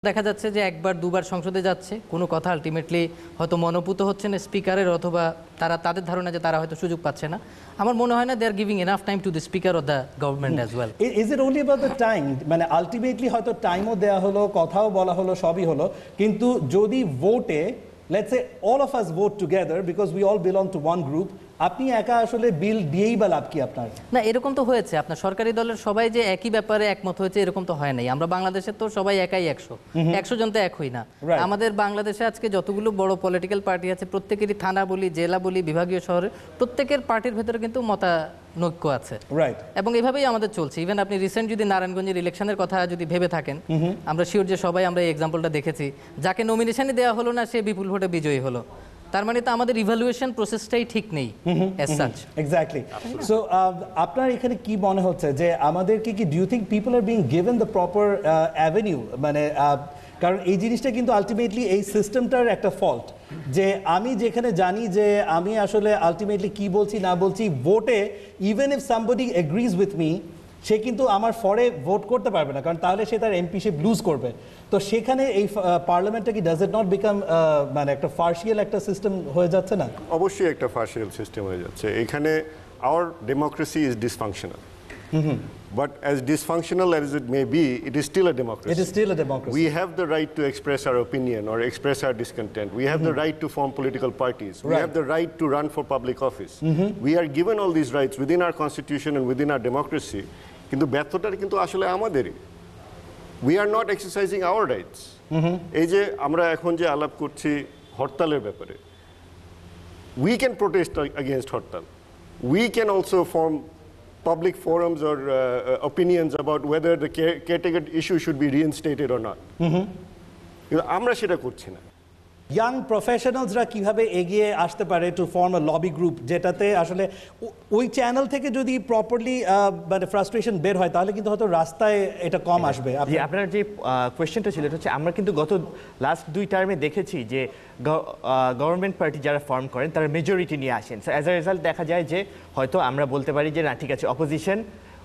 দেখা যাচ্ছে যে একবার দুবার সংসদে যাচ্ছে, কোনো কথা আলটিমেটলি হয়তো মনোপুত হচ্ছে না স্পিকারের, অথবা তাদের ধারণা যে তারা হয়তো সুযোগ পাচ্ছে না। আমার মনে হয় না they are giving enough time to the speaker of the government as well. Is it only about the time? মানে আলটিমেটলি হয়তো টাইমও দেওয়া হলো, কথাও বলা হলো, সবই হলো, কিন্তু যদি ভোটে let's say all of us vote together because we all belong to one group, আপনি একা আসলে বিল দিয়েই বা লাভ কি আপনার? না, এরকম তো হয়েছে, আপনার সরকারি দলের সবাই যে একই ব্যাপারে একমত হয়েছে এরকম তো হয় নাই। আমরা বাংলাদেশে তো সবাই একাই 100 জন তো এক হই না। আমাদের বাংলাদেশে আজকে যতগুলো বড় পলিটিক্যাল পার্টি আছে প্রত্যেকেরই থানা বলি, জেলা বলি, বিভাগীয় শহরে প্রত্যেকের পার্টির ভেতরে কিন্তু মতানৈক্য আছে, এবং এভাবেই আমাদের চলছে। ইভেন আপনি রিসেন্ট যদি নারায়ণগঞ্জের ইলেকশনের কথা যদি ভেবে থাকেন, আমরা শিওর যে সবাই আমরা এই এক্সাম্পলটা দেখেছি, যাকে নমিনেশনই দেওয়া হলো না সে বিপুল ভোটে বিজয়ী হলো। তার মানে তো আমাদের ইভালুয়েশন প্রসেসটাই ঠিক নেই অ্যাজ সাচ। এক্স্যাক্টলি। সো আপনার এখানে কি মনে হচ্ছে যে আমাদেরকে কি, do you think people are being given the proper avenue? মানে কারণ এই জিনিসটা কিন্তু আলটিমেটলি এই সিস্টেমটার একটা ফল্ট, যে আমি যেখানে জানি যে আমি আসলে আলটিমেটলি কি বলছি না বলছি ভোটে, even if somebody agrees with me, সে কিন্তু আমার ফরে ভোট করতে পারবে না, কারণ তাহলে সে তার এমপিশিপ লুজ করবে। তো সেখানে এই পার্লামেন্টটা কি ডাজ ইট নট বিকাম মানে একটা ফার্সিয়াল একটা সিস্টেম হয়ে যাচ্ছে না? অবশ্যই একটা ফার্সিয়াল সিস্টেম হয়ে যাচ্ছে এখানে। Hour democracy is dysfunctional, but as dysfunctional as it may be, it is still a democracy. It is still a democracy. We have the right to express our opinion or express our discontent. We have the right to form political parties. We have the right to run for public office. We are given all these rights within our constitution and within our democracy. কিন্তু ব্যর্থটা কিন্তু আসলে আমাদেরই। We are not exercising our rights. এই যে আমরা এখন যে আলাপ করছি হরতালের ব্যাপারে, we can protest against hartal. We can also form public forums or opinions about whether the caretaker issue should be reinstated or not. আমরা সেটা করছি না। ইয়াং প্রফেশনালসরা কিভাবে এগিয়ে আসতে পারে to form a lobby group, যেটাতে আসলে ওই চ্যানেল থেকে যদি প্রপারলি মানে ফ্রাস্ট্রেশন বের হয়, তাহলে কিন্তু হয়তো রাস্তায় এটা কম আসবে। আপনার যে কোয়েশ্চেনটা ছিল এটা হচ্ছে, আমরা কিন্তু গত লাস্ট 2 টার্মে দেখেছি যে গভর্নমেন্ট পার্টি যারা ফর্ম করেন তারা মেজরিটি নিয়ে আসেন। সো অ্যাজ আ রেজাল্ট দেখা যায় যে হয়তো আমরা বলতে পারি যে না ঠিক আছে, অপোজিশন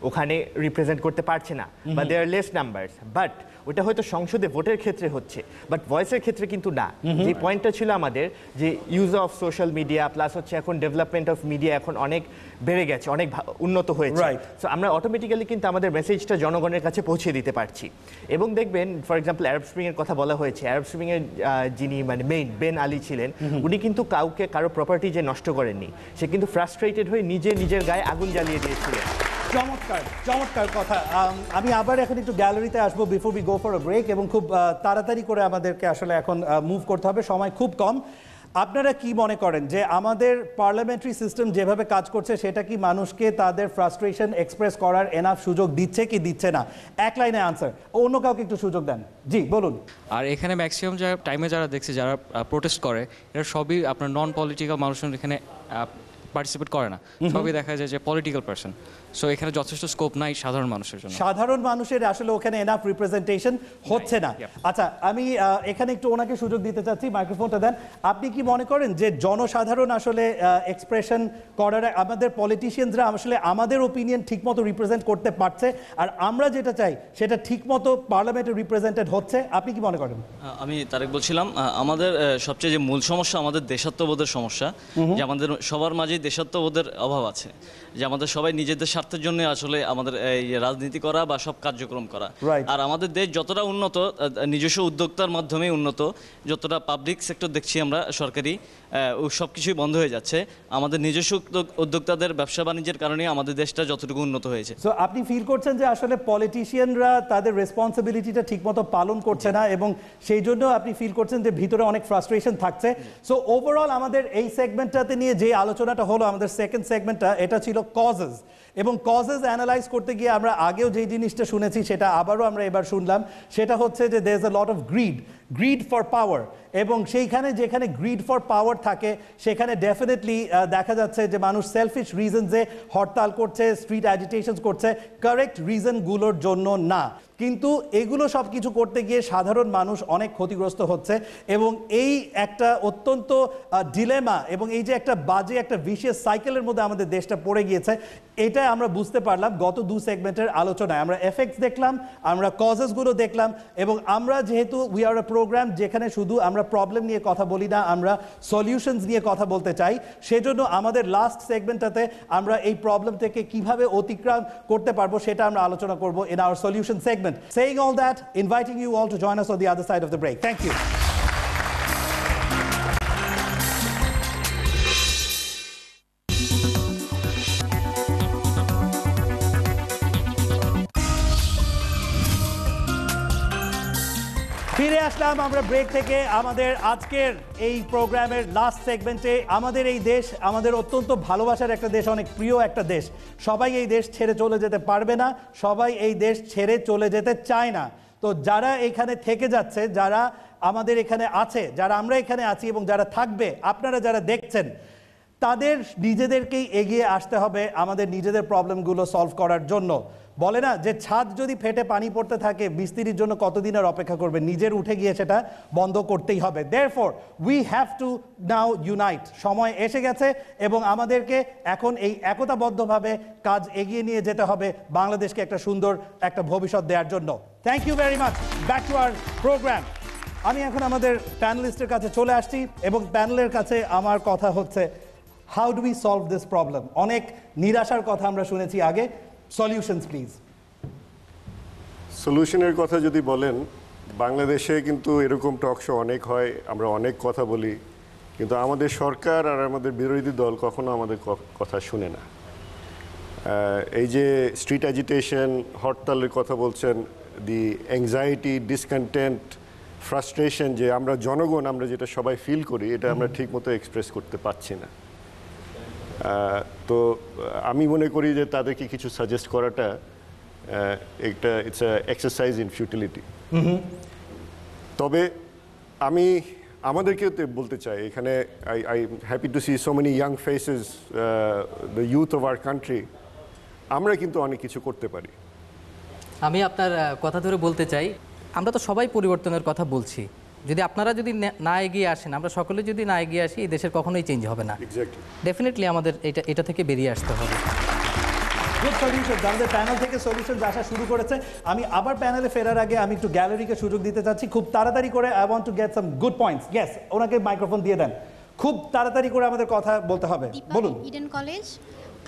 ওখানে রিপ্রেজেন্ট করতে পারছে না, বা দে আর লেস নাম্বারস, বাট ওটা হয়তো সংসদে ভোটের ক্ষেত্রে হচ্ছে, বাট ভয়েসের ক্ষেত্রে কিন্তু না। যে পয়েন্টটা ছিল আমাদের, যে use of social media plus হচ্ছে এখন ডেভেলপমেন্ট অফ মিডিয়া এখন অনেক বেড়ে গেছে, অনেক উন্নত হয়েছে। সো আমরা অটোমেটিক্যালি কিন্তু আমাদের মেসেজটা জনগণের কাছে পৌঁছে দিতে পারছি। এবং দেখবেন ফর এক্সাম্পল আরব স্প্রিংয়ের কথা বলা হয়েছে, আরব স্প্রিংয়ের যিনি মানে মেইন বেন আলী ছিলেন, উনি কিন্তু কারো প্রপার্টি যে নষ্ট করেননি, সে কিন্তু ফ্রাস্ট্রেটেড হয়ে নিজের গায়ে আগুন জ্বালিয়ে দিয়েছিলেন। চমৎকার চমৎকার কথা। আমি আবার এখন একটু গ্যালারিতে আসবো before we go for a break, এবং খুব তাড়াতাড়ি করে আমাদেরকে আসলে এখন মুভ করতে হবে, সময় খুব কম। আপনারা কি মনে করেন যে আমাদের পার্লামেন্টারি সিস্টেম যেভাবে কাজ করছে সেটা কি মানুষকে তাদের ফ্রাস্ট্রেশন এক্সপ্রেস করার এনাফ সুযোগ দিচ্ছে কি দিচ্ছে না? এক লাইনে আনসার, অন্য কাউকে একটু সুযোগ দেন। জি বলুন। আর এখানে ম্যাক্সিমাম যারা দেখছে, যারা প্রোটেস্ট করে, এরা সবই আপনার নন পলিটিক্যাল মানুষজন এখানে পার্টিসিপেট করে না, সবই দেখা যায় যে পলিটিক্যাল পারসন। সো এখানে যথেষ্ট স্কোপ নাই সাধারণ মানুষের জন্য। সাধারণ মানুষের আসলে ওখানে এনাফ রিপ্রেজেন্টেশন হচ্ছে না। আচ্ছা, আমি এখানে একটু ওনাকে সুযোগ দিতে চাচ্ছি, মাইক্রোফোনটা দেন। আপনি কি মনে করেন যে জনসাধারণ আসলে এক্সপ্রেশন করার, আমাদের পলিটিশিয়ানসরা আসলে আমাদের ওপিনিয়ন ঠিকমতো রিপ্রেজেন্ট করতে পারছে, আর আমরা যেটা চাই সেটা ঠিকমতো পার্লামেন্টে রিপ্রেজেন্টেড হচ্ছে? আপনি কি মনে করেন? আমি তারেক বলছিলাম, আমাদের সবচেয়ে যে মূল সমস্যা আমাদের দেশাত্মবোধের সমস্যা, যে আমাদের সবার মাঝেই দেশাত্মবোধের অভাব আছে, যে আমাদের সবাই নিজেদের স্বার্থের জন্য আসলে আমাদের এই রাজনীতি করা বা সব কার্যক্রম করা। আর আমাদের দেশ যতটা উন্নত নিজস্ব উদ্যোক্তার মাধ্যমে উন্নত, যতটা পাবলিক সেক্টর দেখছি আমরা সরকারি, সব কিছুই বন্ধ হয়ে যাচ্ছে। আমাদের নিজস্ব উদ্যোক্তাদের ব্যবসা বাণিজ্যের কারণে আমাদের দেশটা যতটুকু উন্নত হয়েছে। সো আপনি ফিল করছেন যে আসলে পলিটিশিয়ানরা তাদের রেসপন্সিবিলিটিটা ঠিকমতো পালন করছে না, এবং সেই জন্য আপনি ফিল করছেন যে ভিতরে অনেক ফ্রাস্ট্রেশন থাকছে। সো ওভারঅল আমাদের এই সেগমেন্টটাতে নিয়ে যে আলোচনাটা হলো, আমাদের সেকেন্ড সেগমেন্টটা, এটা ছিল কজেস, এবং কজেস অ্যানালাইজ করতে গিয়ে আমরা আগেও যে জিনিসটা শুনেছি সেটা আবারও আমরা এবার শুনলাম, সেটা হচ্ছে যে there is a lot of grid. Grid for power, এবং সেইখানে যেখানে গ্রিড ফর পাওয়ার থাকে সেখানে ডেফিনেটলি দেখা যাচ্ছে যে মানুষ সেলফিশ রিজনসে হরতাল করছে, স্ট্রিট অ্যাজিটেশন করছে, কারেক্ট রিজনগুলোর জন্য না। কিন্তু এগুলো সব কিছু করতে গিয়ে সাধারণ মানুষ অনেক ক্ষতিগ্রস্ত হচ্ছে, এবং এই একটা অত্যন্ত ডিলেমা এবং এই যে একটা বাজে একটা ভিশিয়াস সাইকেলের মধ্যে আমাদের দেশটা পড়ে গিয়েছে, এটা আমরা বুঝতে পারলাম গত 2 সেগমেন্টের আলোচনায়। আমরা এফেক্টস দেখলাম, আমরা কজেসগুলো দেখলাম, এবং আমরা যেহেতু উই আর আ প্রোগ্রাম যেখানে শুধু আমরা প্রবলেম নিয়ে কথা বলি না, আমরা সলিউশনস নিয়ে কথা বলতে চাই, সেজন্য আমাদের লাস্ট সেগমেন্টটাতে আমরা এই প্রবলেম থেকে কিভাবে অতিক্রম করতে পারবো সেটা আমরা আলোচনা করব in our solution segment. Saying all that, inviting you all to join us on the other side of the break. Thank you. ফিরে আসলাম আমরা ব্রেক থেকে আমাদের আজকের এই প্রোগ্রামের লাস্ট সেগমেন্টে। আমাদের এই দেশ আমাদের অত্যন্ত ভালোবাসার একটা দেশ, অনেক প্রিয় একটা দেশ। সবাই এই দেশ ছেড়ে চলে যেতে পারবে না, সবাই এই দেশ ছেড়ে চলে যেতে চায় না। তো যারা এখানে থেকে যাচ্ছে, যারা আমাদের এখানে আছে, যারা আমরা এখানে আছি এবং যারা থাকবে, আপনারা যারা দেখছেন, তাদের নিজেদেরকেই এগিয়ে আসতে হবে আমাদের নিজেদের প্রবলেমগুলো সলভ করার জন্য। বলে না যে ছাদ যদি ফেটে পানি পড়তে থাকে মিস্ত্রির জন্য কতদিন আর অপেক্ষা করবে, নিজের উঠে গিয়ে সেটা বন্ধ করতেই হবে। Therefore we have to now unite. সময় এসে গেছে এবং আমাদেরকে এখন এই একতাবদ্ধভাবে কাজ এগিয়ে নিয়ে যেতে হবে বাংলাদেশকে একটা সুন্দর একটা ভবিষ্যৎ দেওয়ার জন্য। Thank you very much. Back to our programme. আমি এখন আমাদের প্যানেলিস্টের কাছে চলে আসছি এবং প্যানেলের কাছে আমার কথা হচ্ছে, how do we solve this problem? অনেক নিরাশার কথা আমরা শুনেছি আগে, সলিউশনস প্লিজ। সলিউশনের কথা যদি বলেন, বাংলাদেশে কিন্তু এরকম টক শো অনেক হয়, আমরা অনেক কথা বলি, কিন্তু আমাদের সরকার আর আমাদের বিরোধী দল কখনো আমাদের কথা শুনে না। এই যে স্ট্রিট অ্যাজিটেশন, হরতালের কথা বলছেন, দি অ্যাংজাইটি, ডিসকন্টেন্ট, ফ্রাস্ট্রেশন, যে আমরা জনগণ আমরা যেটা সবাই ফিল করি, এটা আমরা ঠিকমতো এক্সপ্রেস করতে পারছি না। তো আমি মনে করি যে তাদেরকে কিছু সাজেস্ট করাটা একটা it's a exercise in futility. তবে আমি আমাদেরকেও বলতে চাই, এখানে I happy to see so many young faces, the youth of our country. আমরা কিন্তু অনেক কিছু করতে পারি। আমি আপনার কথা ধরে বলতে চাই, আমরা তো সবাই পরিবর্তনের কথা বলছি, যদি আপনারা যদি না এগিয়ে আসেন, আমরা সকলে যদি না এগিয়ে আসি, এই দেশের কখনোই চেঞ্জ হবে না। ডেফিনেটলি আমাদের এটা থেকে বেরিয়ে আসতে হবে। Good solution. আমাদের প্যানেল থেকে সলিউশন আসা শুরু করেছে। আমি আবার প্যানেলে ফেরার আগে আমি একটু গ্যালারিকে সুযোগ দিতে চাচ্ছি খুব তাড়াতাড়ি করে। I want to get some good points. Yes, ওনাকে মাইক্রোফোন দিয়ে দেন, খুব তাড়াতাড়ি করে আমাদের কথা বলতে হবে। বলুন। Eden college.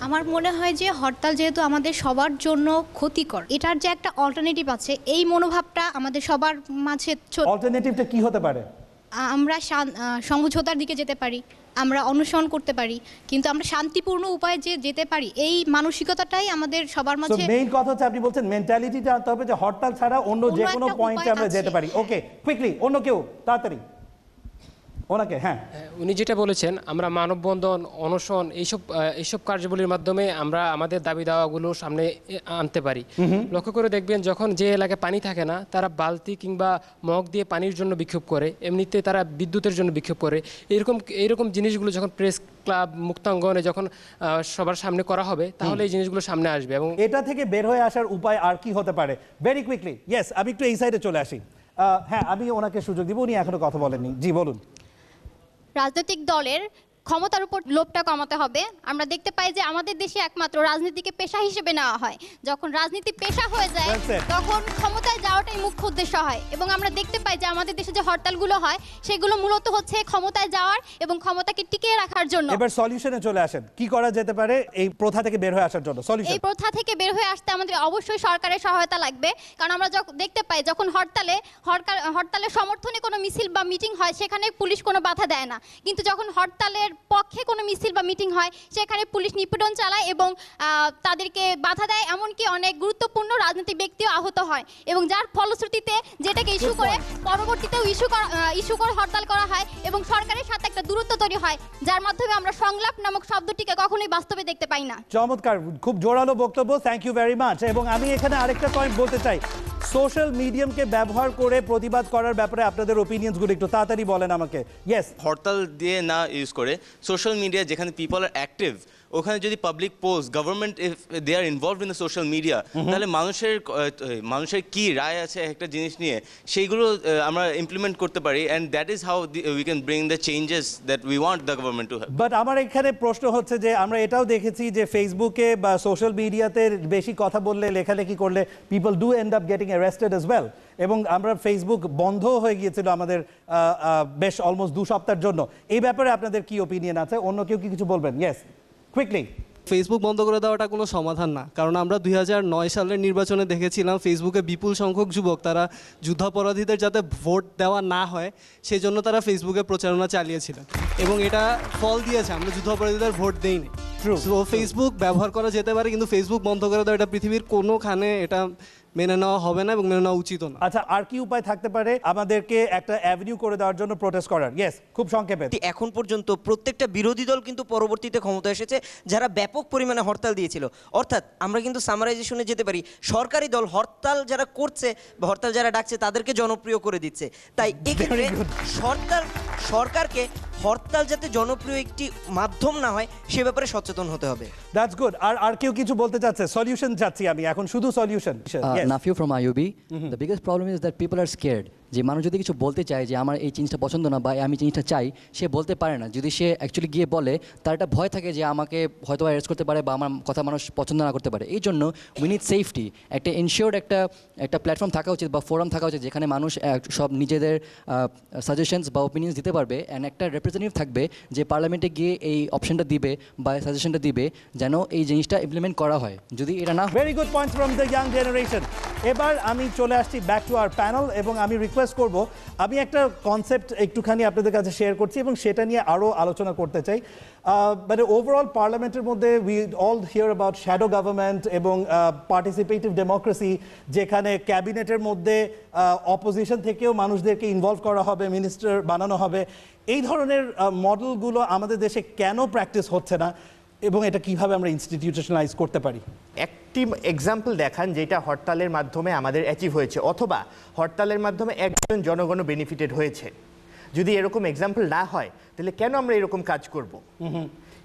আমার মনে হয় যে হরতাল যেহেতু আমাদের সবার জন্য ক্ষতিকর, এটার যে একটা অল্টারনেটিভ আছে, এই মনোভাবটা আমাদের সবার মাঝে। অল্টারনেটিভটা কি হতে পারে? আমরা সমঝোতার দিকে যেতে পারি, আমরা অনুসরণ করতে পারি, কিন্তু আমরা শান্তিপূর্ণ উপায়ে যে যেতে পারি, এই মানসিকতাটাই আমাদের সবার মাঝে। মেইন কথা হচ্ছে আপনি বলছেন মেন্টালিটিটা আনতে হবে যে হরতাল ছাড়া অন্য যে কোনো পয়েন্টে আমরা যেতে পারি। ওকে, কুইকলি অন্য কেউ তাড়াতাড়ি ওনাকে। হ্যাঁ, উনি যেটা বলেছেন, আমরা মানববন্ধন, অনশন এইসব কার্যাবলীর মাধ্যমে আমরা আমাদের দাবি দাওয়াগুলো সামনে আনতে পারি। লক্ষ্য করে দেখবেন, যখন যে এলাকায় পানি থাকে না, তারা বালতি কিংবা মগ দিয়ে পানির জন্য বিক্ষোভ করে, এমনিতে তারা বিদ্যুতের জন্য বিক্ষোভ করে। এইরকম জিনিসগুলো যখন প্রেস ক্লাব, মুক্তাঙ্গনে যখন সবার সামনে করা হবে, তাহলে এই জিনিসগুলো সামনে আসবে। এবং এটা থেকে বের হয়ে আসার উপায় আর কি হতে পারে? Very quickly. ইয়েস, আমি একটু এই সাইডে চলে আসি। হ্যাঁ, আমি ওনাকে সুযোগ দিব, উনি এখনো কথা বলেননি। জি বলুন। রাজনৈতিক দলের ক্ষমতার উপর লোভটা কমাতে হবে। আমরা দেখতে পাই যে আমাদের দেশে একমাত্র রাজনীতিকে পেশা হিসেবে নেওয়া হয়। যখন রাজনীতি পেশা হয়ে যায়, তখন ক্ষমতায় যাওয়াটাই মুখ্য উদ্দেশ্য হয়। এবং আমরা দেখতে পাই যে আমাদের দেশে যে হরতালগুলো হয়, সেগুলো মূলত হচ্ছে ক্ষমতায় যাওয়ার এবং ক্ষমতাকে টিকিয়ে রাখার জন্য। এবার সলিউশনে চলে আসেন, কি করা যেতে পারে এই প্রথা থেকে বের হয়ে আসার জন্য? সলিউশন। এই প্রথা থেকে বের হয়ে আসতে আমাদের অবশ্যই সরকারের সহায়তা লাগবে, কারণ আমরা দেখতে পাই যখন হরতালের সমর্থনে কোনো মিছিল বা মিটিং হয়, সেখানে পুলিশ কোনো বাধা দেয় না, কিন্তু যখন হরতালের পক্ষে কোনো মিছিল বা মিটিং হয়, সেখানে পুলিশ নিপীড়ন চালায় এবং তাদেরকে বাধা দেয়। এমনকি অনেক গুরুত্বপূর্ণ রাজনৈতিক ব্যক্তিও আহত হয়, এবং যার ফলশ্রুতিতে যেটাকে ইস্যু করে পরবর্তীতেও ইস্যু করে হরতাল করা হয় এবং সরকারের সাথে একটা দূরত্ব তৈরি হয়, যার মাধ্যমে আমরা সংলাপ নামক শব্দটিকে কখনোই বাস্তবে দেখতে পাই না। চমৎকার, খুব জোরালো বক্তব্য। Thank you very much. এবং আমি এখানে আরেকটা পয়েন্ট বলতে চাই, সোশ্যাল মিডিয়ামকে ব্যবহার করে প্রতিবাদ করার ব্যাপারে আপনাদের ওপিনিয়ন্সগুলো একটু তাড়াতাড়ি বলেন আমাকে। ইয়েস, হরতাল দিয়ে না ইউজ করে সোশ্যাল মিডিয়া যেখানে পিপল আর অ্যাক্টিভ ওখানে যদি public post government if they are involved in the social media তাহলে মানুষের কি রায় আছে একটা জিনিস নিয়ে সেইগুলো আমরা ইমপ্লিমেন্ট করতে পারি and that is how we can bring the changes that we want the government to have. But আমার এখানে প্রশ্ন হচ্ছে যে আমরা এটাও দেখেছি যে ফেসবুকে বা সোশ্যাল মিডিয়াতে বেশি কথা বললে লেখালেখি করলে people do end up getting arrested as well, এবং আমরা ফেসবুক বন্ধ হয়ে গিয়েছিল আমাদের বেশ অলমোস্ট 2 সপ্তাহের জন্য। এই ব্যাপারে আপনাদের কি ওপিনিয়ন আছে? অন্য কেউ কি কিছু বলবেন? Yes, quickly. ফেসবুক বন্ধ করে দেওয়াটা কোনো সমাধান না, কারণ আমরা 2009 সালের নির্বাচনে দেখেছিলাম ফেসবুকে বিপুল সংখ্যক যুবক তারা যুদ্ধাপরাধীদের যাতে ভোট দেওয়া না হয় সেই জন্য তারা ফেসবুকে প্রচারণা চালিয়েছিলেন এবং এটা ফল দিয়েছে, আমরা যুদ্ধাপরাধীদের ভোট দেইনি। তো ফেসবুক ব্যবহার করা যেতে পারে, কিন্তু ফেসবুক বন্ধ করে দেওয়া এটা পৃথিবীর কোনোখানে এটা মেনে নেওয়া হবে না এবং মেনে নেওয়া উচিত না। আচ্ছা, আর কি উপায় থাকতে পারে আমাদেরকে একটা অ্যাভিনিউ করে দেওয়ার জন্য প্রোটেস্ট করার? ইয়েস, খুব সংক্ষেপে। এখন পর্যন্ত প্রত্যেকটা বিরোধী দল কিন্তু পরবর্তীতে ক্ষমতা এসেছে যারা ব্যাপক পরিমাণে হরতাল দিয়েছিল। অর্থাৎ আমরা কিন্তু সামারাইজেশনে যেতে পারি, সরকারি দল হরতাল যারা করছে বা হরতাল যারা ডাকছে তাদেরকে জনপ্রিয় করে দিচ্ছে। তাই এক্ষেত্রে সরকারকে হরতাল যাতে জনপ্রিয় একটি মাধ্যম না হয় সে ব্যাপারে সচেতন হতে হবে। That's good. আর কেউ কিছু বলতে চাচ্ছে? সলিউশন চাচ্ছি আমি এখন, শুধু solution. Nafiu from IUB. The biggest problem is that people are scared. যে মানুষ যদি কিছু বলতে চায় যে আমার এই জিনিসটা পছন্দ না বা আমি জিনিসটা চাই, সে বলতে পারে না। যদি সে অ্যাকচুয়ালি গিয়ে বলে তার একটা ভয় থাকে যে আমাকে হয়তো অ্যারেস্ট করতে পারে বা আমার কথা মানুষ পছন্দ না করতে পারে। এই জন্য উই নিড সেফটি, একটা ইনশিওর্ড একটা প্ল্যাটফর্ম থাকা উচিত বা ফোরাম থাকা উচিত যেখানে মানুষ সব নিজেদের সাজেশনস বা ওপিনিয়ন্স দিতে পারবে, অ্যান্ড একটা রিপ্রেজেন্টেটিভ থাকবে যে পার্লামেন্টে গিয়ে এই অপশনটা দিবে বা সাজেশনটা দিবে যেন এই জিনিসটা ইমপ্লিমেন্ট করা হয়। যদি এটা না, very good points from the young generation. এবার আমি চলে আসছি ব্যাক টু আওয়ার প্যানেল এবং আমি রিকোয়েস্ট করব, আমি একটা কনসেপ্ট একটুখানি আপনাদের কাছে শেয়ার করছি এবং সেটা নিয়ে আরও আলোচনা করতে চাই। মানে ওভারঅল পার্লামেন্টের মধ্যে we all hear about shadow government এবং পার্টিসিপেটিভ ডেমোক্রেসি, যেখানে ক্যাবিনেটের মধ্যে অপোজিশন থেকেও মানুষদেরকে ইনভলভ করা হবে, মিনিস্টার বানানো হবে। এই ধরনের মডেলগুলো আমাদের দেশে কেন প্র্যাকটিস হচ্ছে না এবং এটা কিভাবে আমরা ইনস্টিটিউশনালাইজ করতে পারি? একটি এক্সাম্পল দেখান যেটা হরতালের মাধ্যমে আমাদের অ্যাচিভ হয়েছে, অথবা হরতালের মাধ্যমে একজন জনগণ বেনিফিটেড হয়েছে। যদি এরকম এক্সাম্পল না হয় তাহলে কেন আমরা এরকম কাজ করব?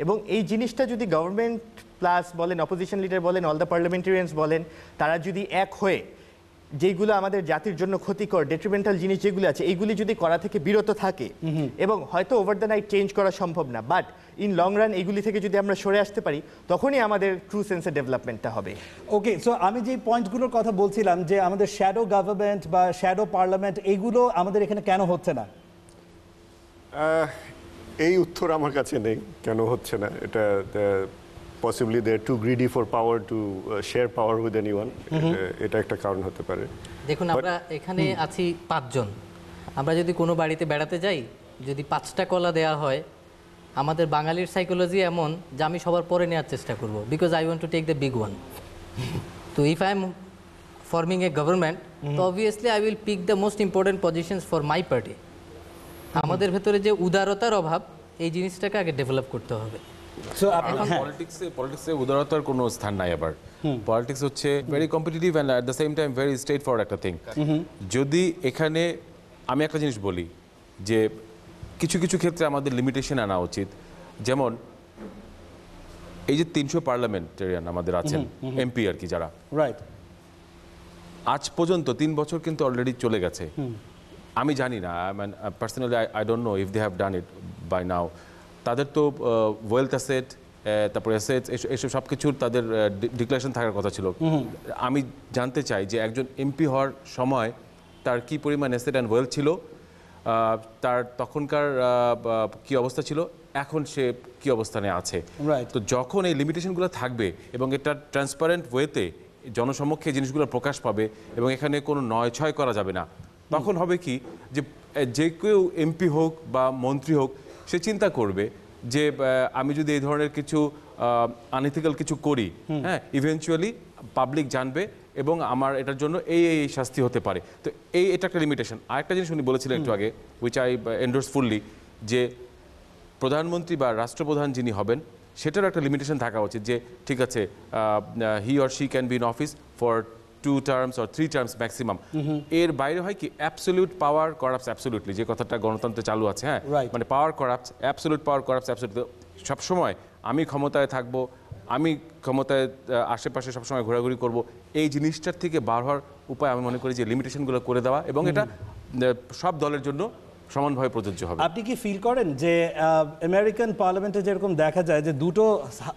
এবং এই জিনিসটা যদি গভর্নমেন্ট প্লাস বলেন, অপোজিশন লিডার বলেন, অল দ্য পার্লামেন্টারিয়ানস বলেন, তারা যদি এক হয়ে যেগুলো আমাদের জাতির জন্য ক্ষতিকর ডেট্রিমেন্টাল জিনিস যেগুলো আছে এইগুলি যদি করা থেকে বিরত থাকে, এবং হয়তো ওভার দ্য নাইট চেঞ্জ করা সম্ভব না, বাট ইন লং রান এইগুলি থেকে যদি আমরা সরে আসতে পারি তখনই আমাদের ট্রু সেন্সের ডেভেলপমেন্টটা হবে। ওকে, সো আমি যে পয়েন্টগুলোর কথা বলছিলাম যে আমাদের শ্যাডো গভর্নমেন্ট বা শ্যাডো পার্লামেন্ট এইগুলো আমাদের এখানে কেন হচ্ছে না, এই উত্তর আমার কাছে নেই কেন হচ্ছে না। এটা possibly they're too greedy for power to share power with anyone. এটা একটা কারণ হতে পারে। দেখুন, আমরা এখানে আছি 5 জন। আমরা যদি কোনো বাড়িতে বেড়াতে যাই, যদি 5টা কলা দেওয়া হয়, আমাদের বাঙালির সাইকোলজি এমন যে আমি সবার পরে নেওয়ার চেষ্টা করব, because I want to take the big one. তো if I am forming a government, তো obviously I will pick the most important positions for my party. আমাদের ভেতরে যে উদারতার অভাব, এই জিনিসটাকে আগে ডেভেলপ করতে হবে। পলিটিক্সে উদারতার কোনো স্থান নাই। আবার পলিটিক্স হচ্ছে very competitive and at the same time very straight forward একটা থিং। যদি এখানে আমি একটা জিনিস বলি যে কিছু কিছু ক্ষেত্রে আমাদের লিমিটেশন আনা উচিত, যেমন এই যে 300 পার্লামেন্টারিয়ান আমাদের আছেন, এমপি আর কি, যারা রাইট আজ পর্যন্ত 3 বছর কিন্তু অলরেডি চলে গেছে। আমি জানি না, personally I don't know if they have done it by now. তাদের তো ওয়েলথ অ্যাসেট, তারপরে অ্যাসেটস, এসব সব কিছুর তাদের ডিক্লারেশন থাকার কথা ছিল। আমি জানতে চাই যে একজন এমপি হওয়ার সময় তার কি পরিমাণ অ্যাসেট অ্যান্ড ওয়েলথ ছিল, তার তখনকার কি অবস্থা ছিল, এখন সে কি অবস্থানে আছে। তো যখন এই লিমিটেশনগুলো থাকবে এবং এটা ট্রান্সপারেন্ট ওয়েতে জনসমক্ষে জিনিসগুলো প্রকাশ পাবে এবং এখানে কোনো নয় ছয় করা যাবে না, তখন হবে কি যে কেউ এমপি হোক বা মন্ত্রী হোক, সে চিন্তা করবে যে আমি যদি এই ধরনের কিছু আনএথিক্যাল কিছু করি, হ্যাঁ, ইভেনচুয়ালি পাবলিক জানবে এবং আমার এটার জন্য এই এই শাস্তি হতে পারে। তো এটা একটা লিমিটেশন। আরেকটা জিনিস উনি বলেছিলেন একটু আগে, উইচ আই এন্ডোর্স ফুললি, যে প্রধানমন্ত্রী বা রাষ্ট্রপ্রধান যিনি হবেন সেটারও একটা লিমিটেশন থাকা উচিত, যে ঠিক আছে he or she can be in office for 2 terms or 3 terms maximum এর বাইরে হয় কি অ্যাবসলিউট পাওয়ার করাপটস অ্যাবসলিউটলি, যে কথাটা গণতন্ত্রে চালু আছে, হ্যাঁ, মানে পাওয়ার করাপটস, অ্যাবসলিউট পাওয়ার করাপটস অ্যাবসলিউট। সবসময় আমি ক্ষমতায় থাকবো, আমি ক্ষমতায় আশেপাশে সবসময় ঘোরাঘুরি করব, এই জিনিসটার থেকে বার হওয়ার উপায় আমি মনে করি যে লিমিটেশনগুলো করে দেওয়া, এবং এটা সব দলের জন্য সমানভাবে প্রযোজ্য হবে। আপনি কি ফিল করেন যে আমেরিকান পার্লামেন্টে যেরকম দেখা যায় যে দুটো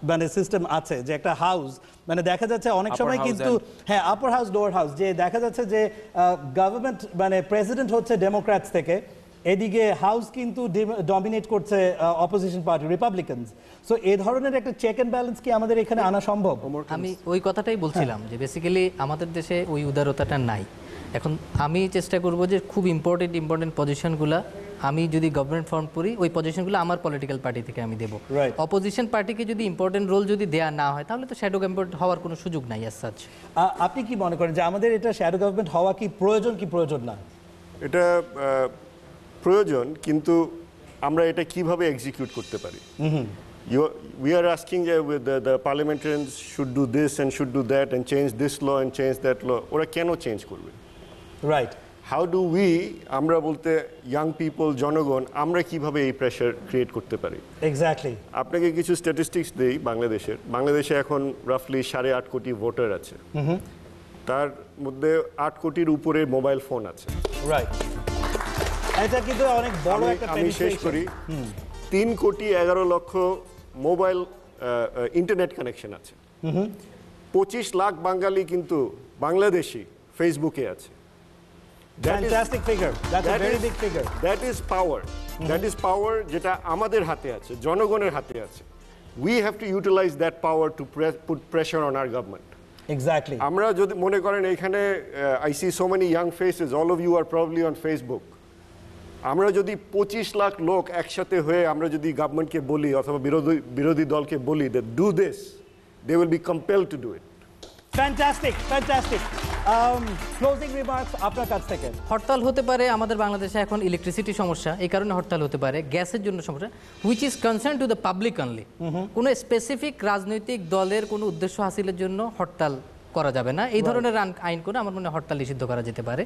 মানে সিস্টেম আছে, যে একটা হাউস, মানে দেখা যাচ্ছে অনেক সময় কিন্তু হ্যাঁ আপার হাউস লোয়ার হাউস, যে দেখা যাচ্ছে যে গভর্নমেন্ট মানে প্রেসিডেন্ট হচ্ছে ডেমোক্র্যাটস থেকে, এদিকে হাউস কিন্তু ডমিনেট করছে অপোজিশন পার্টি রিপাবলিকানস। সো এই ধরনের একটা চেক অ্যান্ড ব্যালেন্স কি আমাদের এখানে আনা সম্ভব? আমি ওই কথাটাই বলছিলাম যে বেসিক্যালি আমাদের দেশে ওই উদারতাটা নাই। এখন আমি চেষ্টা করব যে খুব ইম্পর্টেন্ট পজিশনগুলো আমি যদি গভর্নমেন্ট ফর্ম করি, ওই পজিশনগুলো আমার পলিটিক্যাল পার্টি থেকে আমি দেবো। অপোজিশন পার্টিকে যদি ইম্পর্টেন্ট রোল যদি দেওয়া না হয় তাহলে তো শ্যাডো গভর্নমেন্ট হওয়ার কোনো সুযোগ নাই অ্যাজ সাচ। আপনি কি মনে করেন যে আমাদের এটা শ্যাডো গভর্নমেন্ট হওয়া কি প্রয়োজন না? এটা প্রয়োজন, কিন্তু আমরা এটা কিভাবে এক্সিকিউট করতে পারি? We are asking the parliamentarians should do this and should do that and change this law and change that law. ওরা কেন চেঞ্জ করবে? রাইট। হাউ ডু উই, আমরা বলতে ইয়াং পিপল, জনগণ, আমরা কিভাবে এই প্রেশার ক্রিয়েট করতে পারি? এক্স্যাক্টলি। আপনাকে কিছু স্ট্যাটিস্টিক্স দেই বাংলাদেশে এখন রাফলি 8.5 কোটি ভোটার আছে, তার মধ্যে 8 কোটির উপরে মোবাইল ফোন আছে। রাইট, এটা কিন্তু অনেক বড় একটা আমি শেষ করি। 3 কোটি 11 লক্ষ মোবাইল ইন্টারনেট কানেকশন আছে। 25 লাখ বাঙালি কিন্তু বাংলাদেশি ফেসবুকে আছে। Fantastic figure. That's a very big figure. That is power. That is power যেটা আমাদের হাতে আছে, জনগণের হাতে আছে। We have to utilize that power to put pressure on our government. Exactly. আমরা যদি মনে করেন এখানে I see so many young faces, all of you are probably on Facebook. আমরা যদি 25 লাখ লোক একসাথে হয়ে আমরা যদি গভর্নমেন্টকে বলি অথবা বিরোধী দলকে বলি that do this, they will be compelled to do it. Fantastic. Closing remarks আপনার কাছ থেকে। হরতাল হতে পারে, আমাদের বাংলাদেশে এখন ইলেকট্রিসিটি সমস্যা, এই কারণে হরতাল হতে পারে, গ্যাসের জন্য সমস্যা, which is concern two the public only. কোনো স্পেসিফিক রাজনৈতিক দলের কোনো উদ্দেশ্য হাসিলের জন্য হরতাল করা যাবে না। এই ধরনের আইন করে আমার মনে হয় হরতাল নিষিদ্ধ করা যেতে পারে।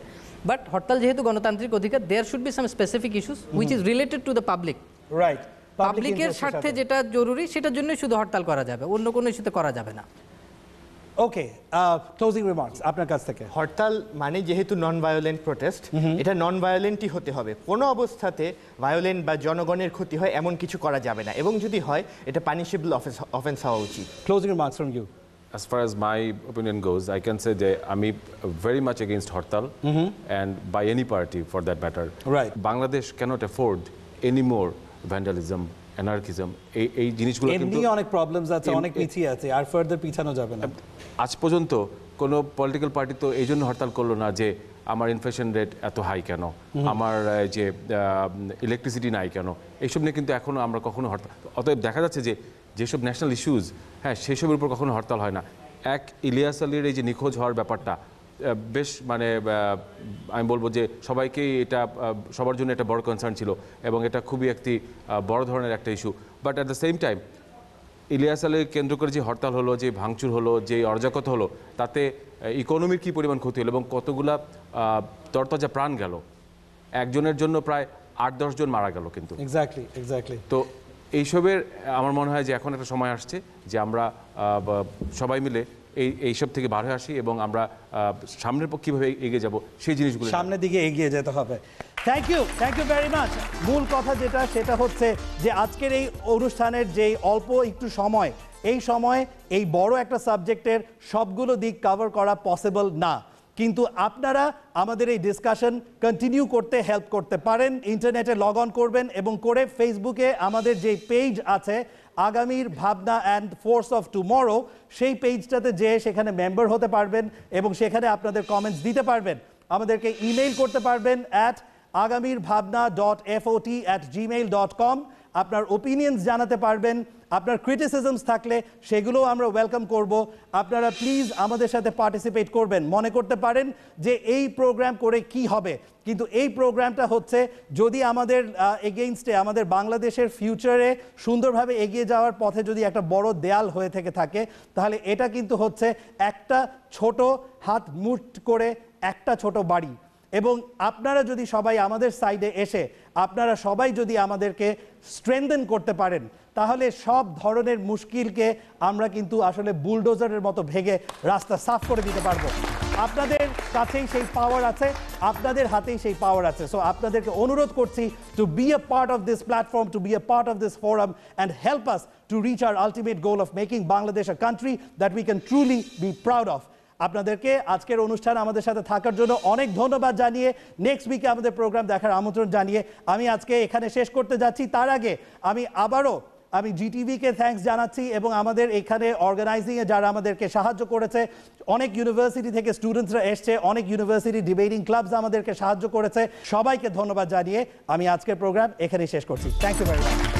বাট হরতাল যেহেতু গণতান্ত্রিক অধিকার, there should be some specific issues which is related to the public. Right, পাবলিকের স্বার্থে যেটা জরুরি সেটার জন্যই শুধু হরতাল করা যাবে, অন্য কোনো ইস্যুতে করা যাবে না। ওকে, ক্লোজিং রিমার্কস আপনার কাছ থেকে। হরতাল মানে যেহেতু নন ভায়োলেন্ট প্রোটেস্ট, এটা নন ভায়োলেন্টই হতে হবে। কোনো অবস্থাতে ভায়োলেন্ট বা জনগণের ক্ষতি হয় এমন কিছু করা যাবে না, এবং যদি হয় এটা পানিশেবল অফেন্স হওয়া উচিত। Closing remarks from you. As far as my opinion goes, I can say that I'm very much against Hartal and by any party for that matter. Right. Bangladesh cannot afford any more vandalism, anarchism. এই জিনিসগুলো কিন্তু এমনি অনেক problems আছে, অনেক পিছিয়ে আছে, আর further পিছানো যাবে না। আজ পর্যন্ত কোনো পলিটিক্যাল পার্টি তো এই জন্য হরতাল করলো না যে আমার ইনফ্লেশন রেট এত হাই কেন, আমার যে ইলেকট্রিসিটি নাই কেন, এইসব নিয়ে কিন্তু এখনও আমরা কখনো হরতাল। অতএব দেখা যাচ্ছে যে যেসব ন্যাশনাল ইস্যুজ, হ্যাঁ, সেসবের উপর কখনো হরতাল হয় না। ইলিয়াস আলীর এই যে নিখোঁজ হওয়ার ব্যাপারটা বেশ মানে আমি বলবো যে সবাইকেই এটা সবার জন্য একটা বড় কনসার্ন ছিল, এবং এটা খুবই একটি বড় ধরনের একটা issue. But at the same time Ilias আলীর কেন্দ্র করে যে হরতাল হলো, যে ভাঙচুর হলো, যে অরাজকতা হলো, তাতে ইকোনমির কী পরিমাণ ক্ষতি হলো এবং কতগুলা তরতাজা প্রাণ গেল। একজনের জন্য প্রায় 8-10 জন মারা গেল কিন্তু। এক্স্যাক্টলি। তো এইসবের আমার মনে হয় যে এখন একটা সময় আসছে যে আমরা সবাই মিলে এইসব থেকে বার হয়ে আসি এবং আমরা সামনের পক্ষে কীভাবে এগিয়ে যাব সেই জিনিসগুলো সামনের দিকে এগিয়ে যেতে হবে। Thank you very much. মূল কথা সেটা হচ্ছে যে আজকের এই অনুষ্ঠানের যে অল্প একটু সময়, এই সময় এই বড় একটা সাবজেক্টের সবগুলো দিক কভার করা পসিবল না, কিন্তু আপনারা আমাদের এই ডিসকাশন কন্টিনিউ করতে হেল্প করতে পারেন। ইন্টারনেটে লগ অন করবেন এবং করে ফেসবুকে আমাদের যে পেজ আছে আগামীর ভাবনা অ্যান্ড ফোর্স অফ টুমরো, সেই পেজটাতে যেয়ে সেখানে মেম্বার হতে পারবেন এবং সেখানে আপনাদের কমেন্টস দিতে পারবেন। আমাদেরকে ইমেইল করতে পারবেন @agamirBhabna.FOT@gmail.com। আপনার ওপিনিয়ন্স জানাতে পারবেন আপনার ক্রিটিসিজমস থাকলে সেগুলোও আমরা ওয়েলকাম করব। আপনারা প্লিজ আমাদের সাথে পার্টিসিপেট করবেন। মনে করতে পারেন যে এই প্রোগ্রাম করে কি হবে, কিন্তু এই প্রোগ্রামটা হচ্ছে যদি আমাদের এগেইনস্টে আমাদের বাংলাদেশের ফিউচারে সুন্দরভাবে এগিয়ে যাওয়ার পথে যদি একটা বড় দেয়াল হয়ে থেকে থাকে, তাহলে এটা কিন্তু হচ্ছে একটা ছোট হাত মুঠ করে একটা ছোট বাড়ি। এবং আপনারা যদি সবাই আমাদের সাইডে এসে আপনারা সবাই যদি আমাদেরকে স্ট্রেংথেন করতে পারেন, তাহলে সব ধরনের মুশকিলকে আমরা কিন্তু আসলে বুলডোজারের মতো ভেঙে রাস্তা সাফ করে দিতে পারবো। আপনাদের কাছেই সেই পাওয়ার আছে, আপনাদের হাতেই সেই পাওয়ার আছে। সো আপনাদেরকে অনুরোধ করছি to be a part of this platform, to be a part of this forum and help us to reach our ultimate goal of making Bangladesh a country that we can truly be proud of. আপনাদেরকে আজকের অনুষ্ঠান আমাদের সাথে থাকার জন্য অনেক ধন্যবাদ জানিয়ে নেক্সট উইকে আমাদের প্রোগ্রাম দেখার আমন্ত্রণ জানিয়ে আমি আজকে এখানে শেষ করতে যাচ্ছি। তার আগে আমি জিটিভিকে থ্যাঙ্কস জানাচ্ছি এবং আমাদের এখানে অর্গানাইজিংয়ে যারা আমাদেরকে সাহায্য করেছে, অনেক ইউনিভার্সিটি থেকে স্টুডেন্টসরা এসছে, অনেক ইউনিভার্সিটি ডিবেটিং ক্লাবস আমাদেরকে সাহায্য করেছে, সবাইকে ধন্যবাদ জানিয়ে আমি আজকের প্রোগ্রাম এখানেই শেষ করছি। Thank you very much.